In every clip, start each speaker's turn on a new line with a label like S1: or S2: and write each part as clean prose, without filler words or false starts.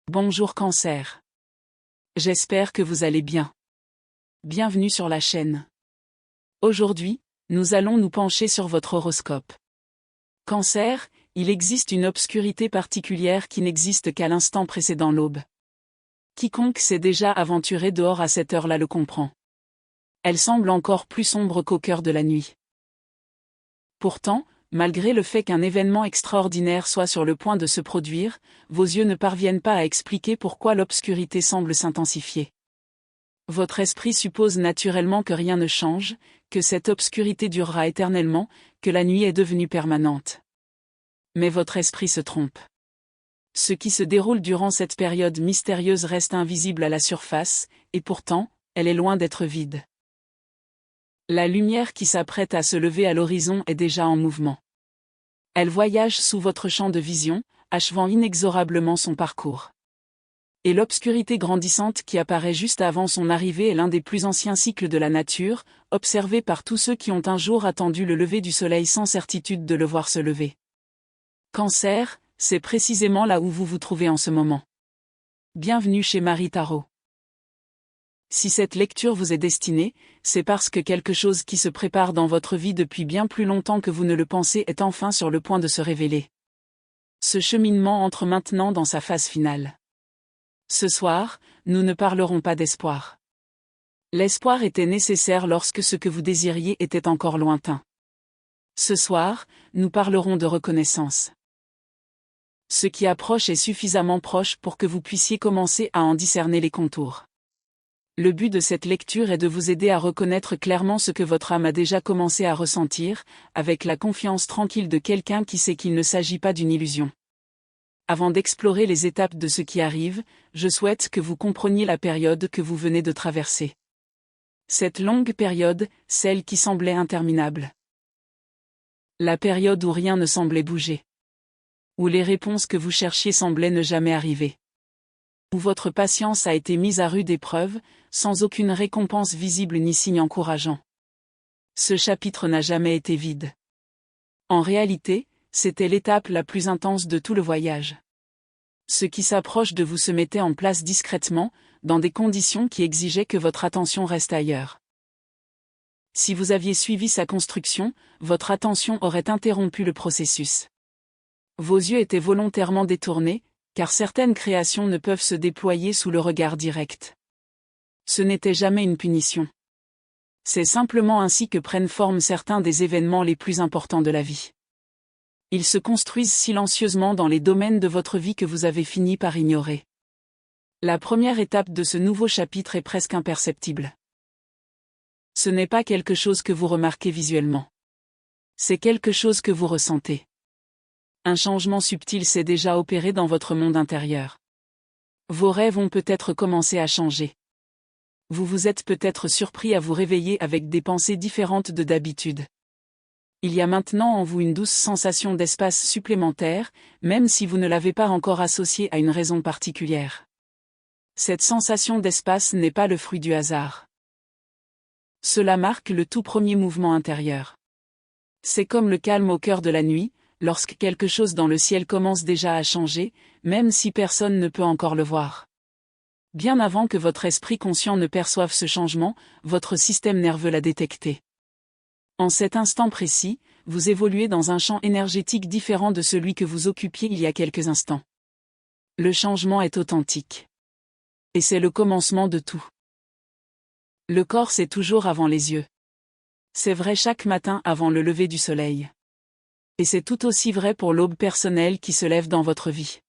S1: Bonjour Cancer. J'espère que vous allez bien. Bienvenue sur la chaîne. Aujourd'hui, nous allons nous pencher sur votre horoscope. Cancer, il existe une obscurité particulière qui n'existe qu'à l'instant précédant l'aube. Quiconque s'est déjà aventuré dehors à cette heure-là le comprend. Elle semble encore plus sombre qu'au cœur de la nuit. Pourtant, malgré le fait qu'un événement extraordinaire soit sur le point de se produire, vos yeux ne parviennent pas à expliquer pourquoi l'obscurité semble s'intensifier. Votre esprit suppose naturellement que rien ne change, que cette obscurité durera éternellement, que la nuit est devenue permanente. Mais votre esprit se trompe. Ce qui se déroule durant cette période mystérieuse reste invisible à la surface, et pourtant, elle est loin d'être vide. La lumière qui s'apprête à se lever à l'horizon est déjà en mouvement. Elle voyage sous votre champ de vision, achevant inexorablement son parcours. Et l'obscurité grandissante qui apparaît juste avant son arrivée est l'un des plus anciens cycles de la nature, observé par tous ceux qui ont un jour attendu le lever du soleil sans certitude de le voir se lever. Cancer, c'est précisément là où vous vous trouvez en ce moment. Bienvenue chez Marie Tarot. Si cette lecture vous est destinée, c'est parce que quelque chose qui se prépare dans votre vie depuis bien plus longtemps que vous ne le pensez est enfin sur le point de se révéler. Ce cheminement entre maintenant dans sa phase finale. Ce soir, nous ne parlerons pas d'espoir. L'espoir était nécessaire lorsque ce que vous désiriez était encore lointain. Ce soir, nous parlerons de reconnaissance. Ce qui approche est suffisamment proche pour que vous puissiez commencer à en discerner les contours. Le but de cette lecture est de vous aider à reconnaître clairement ce que votre âme a déjà commencé à ressentir, avec la confiance tranquille de quelqu'un qui sait qu'il ne s'agit pas d'une illusion. Avant d'explorer les étapes de ce qui arrive, je souhaite que vous compreniez la période que vous venez de traverser. Cette longue période, celle qui semblait interminable. La période où rien ne semblait bouger. Où les réponses que vous cherchiez semblaient ne jamais arriver. Où votre patience a été mise à rude épreuve, sans aucune récompense visible ni signe encourageant. Ce chapitre n'a jamais été vide. En réalité, c'était l'étape la plus intense de tout le voyage. Ce qui s'approche de vous se mettait en place discrètement, dans des conditions qui exigeaient que votre attention reste ailleurs. Si vous aviez suivi sa construction, votre attention aurait interrompu le processus. Vos yeux étaient volontairement détournés, car certaines créations ne peuvent se déployer sous le regard direct. Ce n'était jamais une punition. C'est simplement ainsi que prennent forme certains des événements les plus importants de la vie. Ils se construisent silencieusement dans les domaines de votre vie que vous avez fini par ignorer. La première étape de ce nouveau chapitre est presque imperceptible. Ce n'est pas quelque chose que vous remarquez visuellement. C'est quelque chose que vous ressentez. Un changement subtil s'est déjà opéré dans votre monde intérieur. Vos rêves ont peut-être commencé à changer. Vous vous êtes peut-être surpris à vous réveiller avec des pensées différentes de d'habitude. Il y a maintenant en vous une douce sensation d'espace supplémentaire, même si vous ne l'avez pas encore associée à une raison particulière. Cette sensation d'espace n'est pas le fruit du hasard. Cela marque le tout premier mouvement intérieur. C'est comme le calme au cœur de la nuit, lorsque quelque chose dans le ciel commence déjà à changer, même si personne ne peut encore le voir. Bien avant que votre esprit conscient ne perçoive ce changement, votre système nerveux l'a détecté. En cet instant précis, vous évoluez dans un champ énergétique différent de celui que vous occupiez il y a quelques instants. Le changement est authentique. Et c'est le commencement de tout. Le corps c'est toujours avant les yeux. C'est vrai chaque matin avant le lever du soleil. Et c'est tout aussi vrai pour l'aube personnelle qui se lève dans votre vie.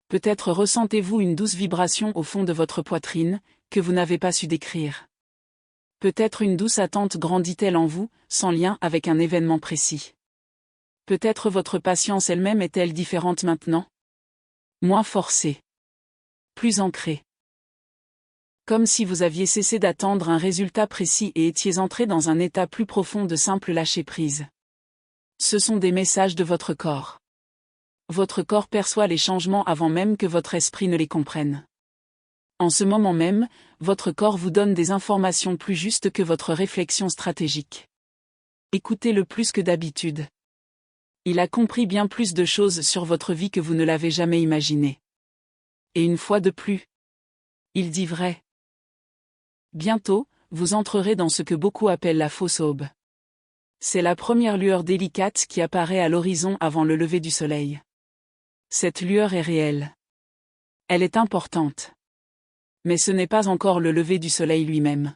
S1: Peut-être ressentez-vous une douce vibration au fond de votre poitrine, que vous n'avez pas su décrire. Peut-être une douce attente grandit-elle en vous, sans lien avec un événement précis. Peut-être votre patience elle-même est-elle différente maintenant? Moins forcée. Plus ancrée. Comme si vous aviez cessé d'attendre un résultat précis et étiez entré dans un état plus profond de simple lâcher-prise. Ce sont des messages de votre corps. Votre corps perçoit les changements avant même que votre esprit ne les comprenne. En ce moment même, votre corps vous donne des informations plus justes que votre réflexion stratégique. Écoutez-le plus que d'habitude. Il a compris bien plus de choses sur votre vie que vous ne l'avez jamais imaginé. Et une fois de plus, il dit vrai. Bientôt, vous entrerez dans ce que beaucoup appellent la fausse aube. C'est la première lueur délicate qui apparaît à l'horizon avant le lever du soleil. Cette lueur est réelle. Elle est importante. Mais ce n'est pas encore le lever du soleil lui-même.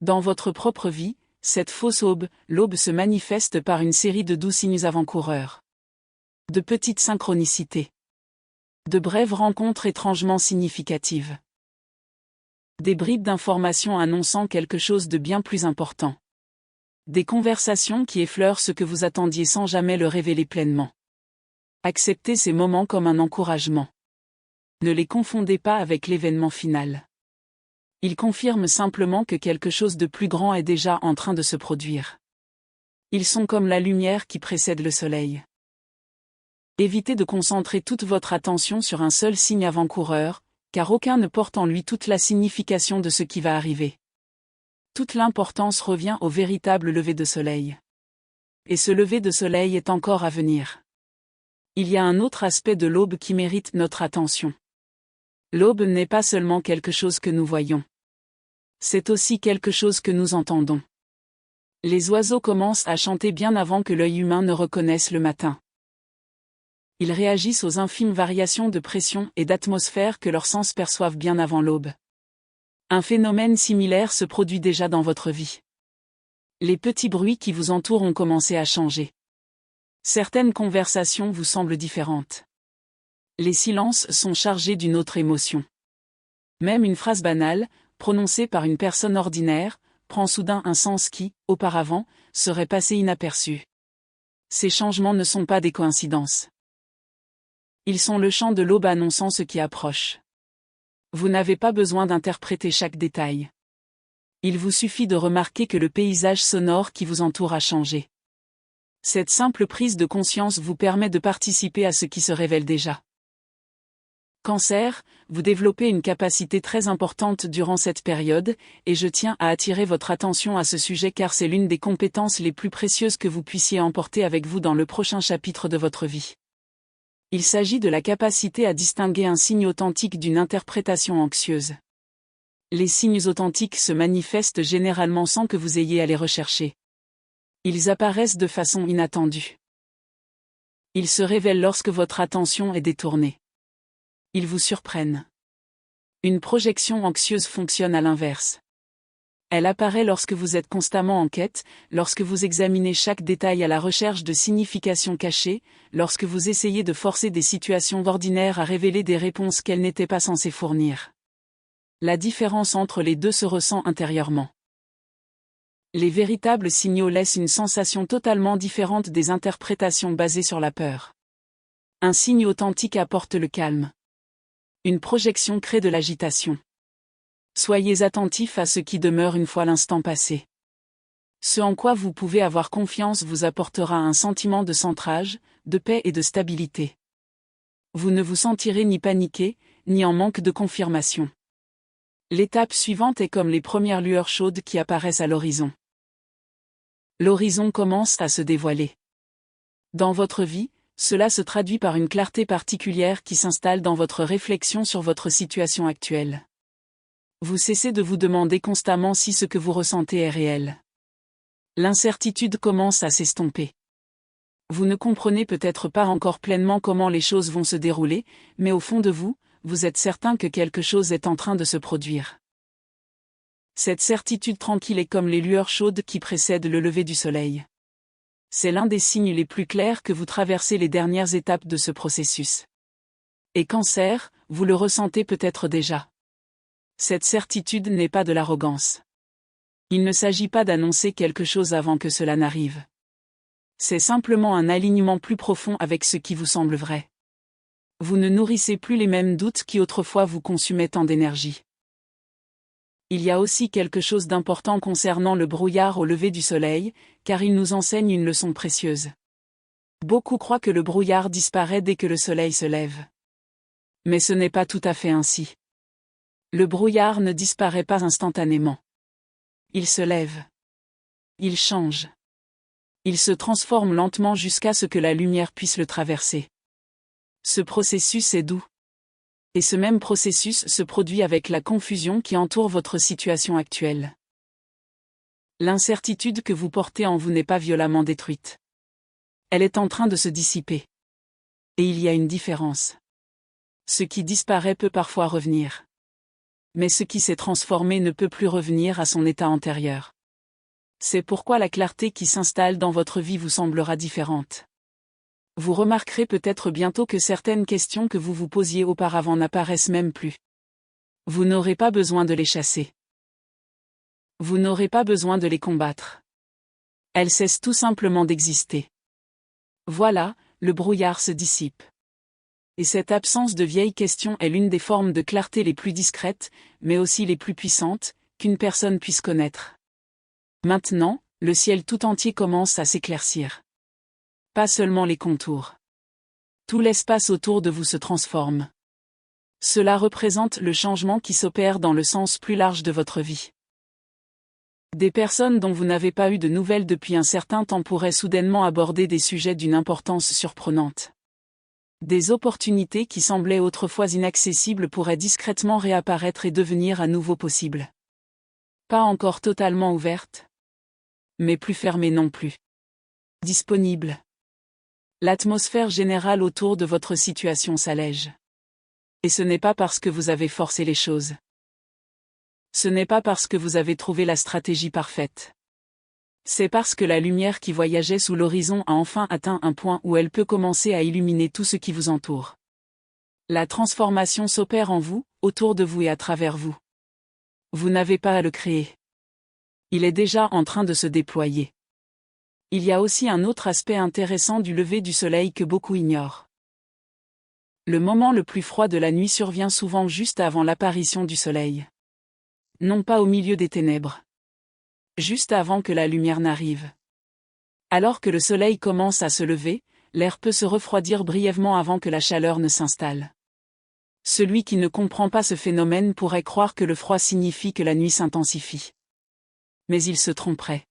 S1: Dans votre propre vie, cette fausse aube, l'aube se manifeste par une série de doux signes avant-coureurs. De petites synchronicités. De brèves rencontres étrangement significatives. Des bribes d'informations annonçant quelque chose de bien plus important. Des conversations qui effleurent ce que vous attendiez sans jamais le révéler pleinement. Acceptez ces moments comme un encouragement. Ne les confondez pas avec l'événement final. Ils confirment simplement que quelque chose de plus grand est déjà en train de se produire. Ils sont comme la lumière qui précède le soleil. Évitez de concentrer toute votre attention sur un seul signe avant-coureur, car aucun ne porte en lui toute la signification de ce qui va arriver. Toute l'importance revient au véritable lever de soleil. Et ce lever de soleil est encore à venir. Il y a un autre aspect de l'aube qui mérite notre attention. L'aube n'est pas seulement quelque chose que nous voyons. C'est aussi quelque chose que nous entendons. Les oiseaux commencent à chanter bien avant que l'œil humain ne reconnaisse le matin. Ils réagissent aux infimes variations de pression et d'atmosphère que leurs sens perçoivent bien avant l'aube. Un phénomène similaire se produit déjà dans votre vie. Les petits bruits qui vous entourent ont commencé à changer. Certaines conversations vous semblent différentes. Les silences sont chargés d'une autre émotion. Même une phrase banale, prononcée par une personne ordinaire, prend soudain un sens qui, auparavant, serait passé inaperçu. Ces changements ne sont pas des coïncidences. Ils sont le chant de l'aube annonçant ce qui approche. Vous n'avez pas besoin d'interpréter chaque détail. Il vous suffit de remarquer que le paysage sonore qui vous entoure a changé. Cette simple prise de conscience vous permet de participer à ce qui se révèle déjà. Cancer, vous développez une capacité très importante durant cette période, et je tiens à attirer votre attention à ce sujet car c'est l'une des compétences les plus précieuses que vous puissiez emporter avec vous dans le prochain chapitre de votre vie. Il s'agit de la capacité à distinguer un signe authentique d'une interprétation anxieuse. Les signes authentiques se manifestent généralement sans que vous ayez à les rechercher. Ils apparaissent de façon inattendue. Ils se révèlent lorsque votre attention est détournée. Ils vous surprennent. Une projection anxieuse fonctionne à l'inverse. Elle apparaît lorsque vous êtes constamment en quête, lorsque vous examinez chaque détail à la recherche de significations cachées, lorsque vous essayez de forcer des situations ordinaires à révéler des réponses qu'elles n'étaient pas censées fournir. La différence entre les deux se ressent intérieurement. Les véritables signaux laissent une sensation totalement différente des interprétations basées sur la peur. Un signe authentique apporte le calme. Une projection crée de l'agitation. Soyez attentifs à ce qui demeure une fois l'instant passé. Ce en quoi vous pouvez avoir confiance vous apportera un sentiment de centrage, de paix et de stabilité. Vous ne vous sentirez ni paniqué, ni en manque de confirmation. L'étape suivante est comme les premières lueurs chaudes qui apparaissent à l'horizon. L'horizon commence à se dévoiler. Dans votre vie, cela se traduit par une clarté particulière qui s'installe dans votre réflexion sur votre situation actuelle. Vous cessez de vous demander constamment si ce que vous ressentez est réel. L'incertitude commence à s'estomper. Vous ne comprenez peut-être pas encore pleinement comment les choses vont se dérouler, mais au fond de vous, vous êtes certain que quelque chose est en train de se produire. Cette certitude tranquille est comme les lueurs chaudes qui précèdent le lever du soleil. C'est l'un des signes les plus clairs que vous traversez les dernières étapes de ce processus. Et Cancer, vous le ressentez peut-être déjà. Cette certitude n'est pas de l'arrogance. Il ne s'agit pas d'annoncer quelque chose avant que cela n'arrive. C'est simplement un alignement plus profond avec ce qui vous semble vrai. Vous ne nourrissez plus les mêmes doutes qui autrefois vous consumaient tant d'énergie. Il y a aussi quelque chose d'important concernant le brouillard au lever du soleil, car il nous enseigne une leçon précieuse. Beaucoup croient que le brouillard disparaît dès que le soleil se lève. Mais ce n'est pas tout à fait ainsi. Le brouillard ne disparaît pas instantanément. Il se lève. Il change. Il se transforme lentement jusqu'à ce que la lumière puisse le traverser. Ce processus est doux. Et ce même processus se produit avec la confusion qui entoure votre situation actuelle. L'incertitude que vous portez en vous n'est pas violemment détruite. Elle est en train de se dissiper. Et il y a une différence. Ce qui disparaît peut parfois revenir. Mais ce qui s'est transformé ne peut plus revenir à son état antérieur. C'est pourquoi la clarté qui s'installe dans votre vie vous semblera différente. Vous remarquerez peut-être bientôt que certaines questions que vous vous posiez auparavant n'apparaissent même plus. Vous n'aurez pas besoin de les chasser. Vous n'aurez pas besoin de les combattre. Elles cessent tout simplement d'exister. Voilà, le brouillard se dissipe. Et cette absence de vieilles questions est l'une des formes de clarté les plus discrètes, mais aussi les plus puissantes, qu'une personne puisse connaître. Maintenant, le ciel tout entier commence à s'éclaircir. Pas seulement les contours. Tout l'espace autour de vous se transforme. Cela représente le changement qui s'opère dans le sens plus large de votre vie. Des personnes dont vous n'avez pas eu de nouvelles depuis un certain temps pourraient soudainement aborder des sujets d'une importance surprenante. Des opportunités qui semblaient autrefois inaccessibles pourraient discrètement réapparaître et devenir à nouveau possibles. Pas encore totalement ouvertes, mais plus fermées non plus. Disponibles. L'atmosphère générale autour de votre situation s'allège. Et ce n'est pas parce que vous avez forcé les choses. Ce n'est pas parce que vous avez trouvé la stratégie parfaite. C'est parce que la lumière qui voyageait sous l'horizon a enfin atteint un point où elle peut commencer à illuminer tout ce qui vous entoure. La transformation s'opère en vous, autour de vous et à travers vous. Vous n'avez pas à le créer. Il est déjà en train de se déployer. Il y a aussi un autre aspect intéressant du lever du soleil que beaucoup ignorent. Le moment le plus froid de la nuit survient souvent juste avant l'apparition du soleil. Non pas au milieu des ténèbres. Juste avant que la lumière n'arrive. Alors que le soleil commence à se lever, l'air peut se refroidir brièvement avant que la chaleur ne s'installe. Celui qui ne comprend pas ce phénomène pourrait croire que le froid signifie que la nuit s'intensifie. Mais il se tromperait.